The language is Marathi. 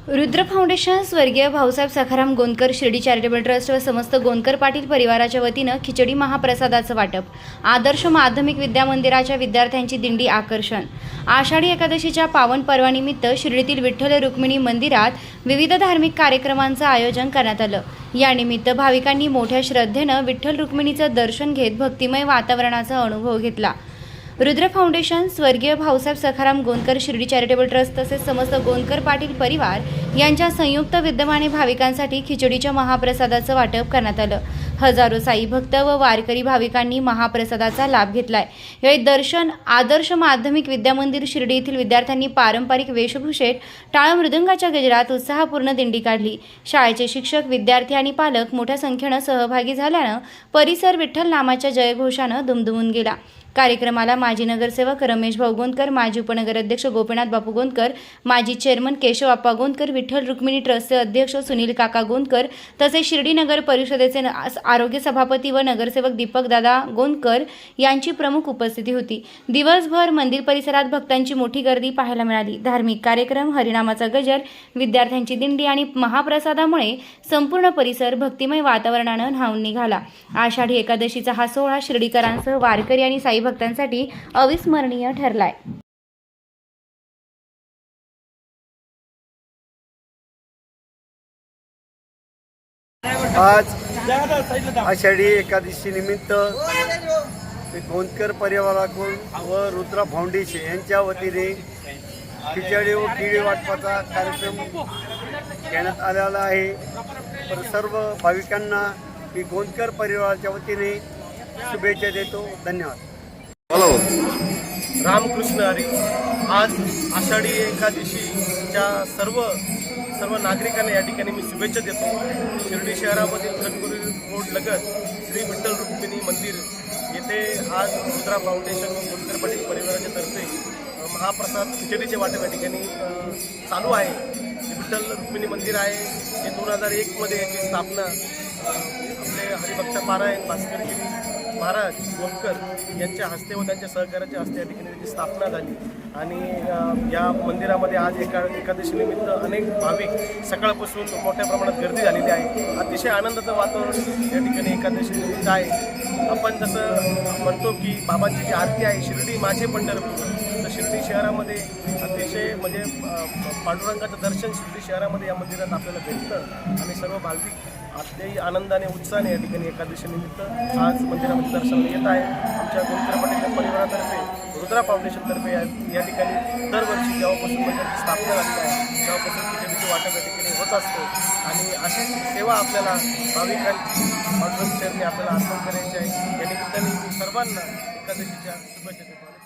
रुद्र फाउंडेशन स्वर्गीय भाऊसाहेब सखाराम गोंदकर शिर्डी चॅरिटेबल ट्रस्ट व समस्त गोंदकर पाटील परिवाराच्या वतीनं खिचडी महाप्रसादाचं वाटप। आदर्श माध्यमिक विद्या मंदिराच्या विद्यार्थ्यांची दिंडी आकर्षण। आषाढी एकादशीच्या पावन पर्वानिमित्त शिर्डीतील विठ्ठल रुक्मिणी मंदिरात विविध धार्मिक कार्यक्रमांचं आयोजन करण्यात आलं। यानिमित्त भाविकांनी मोठ्या श्रद्धेनं विठ्ठल रुक्मिणीचं दर्शन घेत भक्तिमय वातावरणाचा अनुभव घेतला। रुद्र फाउंडेशन स्वर्गीय भाऊसाहेब सखाराम गोंदकर शिर्डी चॅरिटेबल ट्रस्ट तसेच समस्त गोंदकर पाटील परिवार यांच्या संयुक्त विद्यमाने भाविकांसाठी खिचडीच्या महाप्रसादाचं वाटप करण्यात आलं। हजारो साई भक्त व वारकरी भाविकांनी महाप्रसादाचा लाभ घेतलाय। यावेळी दर्शन आदर्श माध्यमिक विद्या मंदिर शिर्डी येथील विद्यार्थ्यांनी पारंपरिक वेशभूषेत टाळ मृदंगाच्या गजरात उत्साहपूर्ण दिंडी काढली। शाळेचे शिक्षक, विद्यार्थी आणि पालक मोठ्या संख्येनं सहभागी झाल्यानं परिसर विठ्ठल नामाच्या जयघोषानं दुमदुमून गेला। कार्यक्रमाला माजी नगरसेवक रमेश भाऊ गोंदकर, माजी उपनगराध्यक्ष गोपीनाथ बापू गोंदकर, माजी चेअरमन केशव आप्पा गोंदकर, विठ्ठल रुक्मिणी ट्रस्टचे अध्यक्ष सुनील काका गोंदकर तसेच शिर्डी नगर परिषदेचे आरोग्य सभापती व नगरसेवक दीपक दादा गोंदकर यांची प्रमुख उपस्थिती होती। दिवसभर मंदिर परिसरात भक्तांची मोठी गर्दी पाहायला मिळाली। धार्मिक कार्यक्रम, हरिनामाचा गजर, विद्यार्थ्यांची दिंडी आणि महाप्रसादामुळे संपूर्ण परिसर भक्तिमय वातावरणानं न्हाऊन निघाला। आषाढी एकादशीचा हा सोहळा शिर्डीकरांसह वारकरी आणि साई भक्तांसाठी अविस्मरणीय ठरलाय। आज आषाढी एकादशी निमित्त गोंदकर परिवाराकडून व रुद्र फाउंडेशन यांच्या वतीने खिचडी व केळी वाटपाचा कार्यक्रम घेण्यात आलेला आहे। तर सर्व भाविकांना मी गोंदकर परिवाराच्या वतीने शुभेच्छा देतो। धन्यवाद। रामकृष्ण हरी। आज आषाढी एकादशीच्या सर्व नागरिकांना या ठिकाणी मी शुभेच्छा देतो। शिर्डी शहरामधील ट्रकपुरी रोड लगत श्री विठ्ठल रुक्मिणी मंदिर येथे आज रुद्रा फाउंडेशन व गोंदकर पाटील परिवाराच्या तर्फे महाप्रसाद खिचडीचे वाटप या ठिकाणी चालू आहे। विठ्ठल रुक्मिणी मंदिर आहे हे 2001 मध्ये याची स्थापना आपले हरिभक्त पारायण भास्करगिरी महाराज गोंदकर यांच्या हस्ते व त्यांच्या सहकार्याच्या हस्ते या ठिकाणी त्याची स्थापना झाली। आणि या मंदिरामध्ये आज एकादशी निमित्त अनेक भाविक सकाळपासून मोठ्या प्रमाणात गर्दी झालेली आहे। अतिशय आनंदाचं वातावरण या ठिकाणी एकादशी निमित्त आहे। आपण जसं म्हणतो की बाबांची जी आरती आहे, शिर्डी माझे पंढरपूर, तर शिर्डी शहरामध्ये अतिशय म्हणजे पांडुरंगाचं दर्शन शिर्डी शहरामध्ये या मंदिरात आपल्याला भेटतं आणि सर्व भाविक अत्यंत आनंदाने उत्साहाने या ठिकाणी एकादशी निमित्त आज मंदिरामध्ये दर्शनाला येत आहे। आमच्या गोंदकर पाटील परिवारातर्फे रुद्रा फाउंडेशनतर्फे या ठिकाणी दरवर्षी जेव्हापासून मंदिराची स्थापना झाली आहे तेव्हापासून खिचडीचे वाटप या ठिकाणी होत असतो आणि अशीच सेवा आपल्याला भाविकांची पांडुरंग चरणी आपल्याला अर्पण करायची आहे। या निमित्ताने मी सर्वांना एकादशीच्या शुभेच्छा देतो।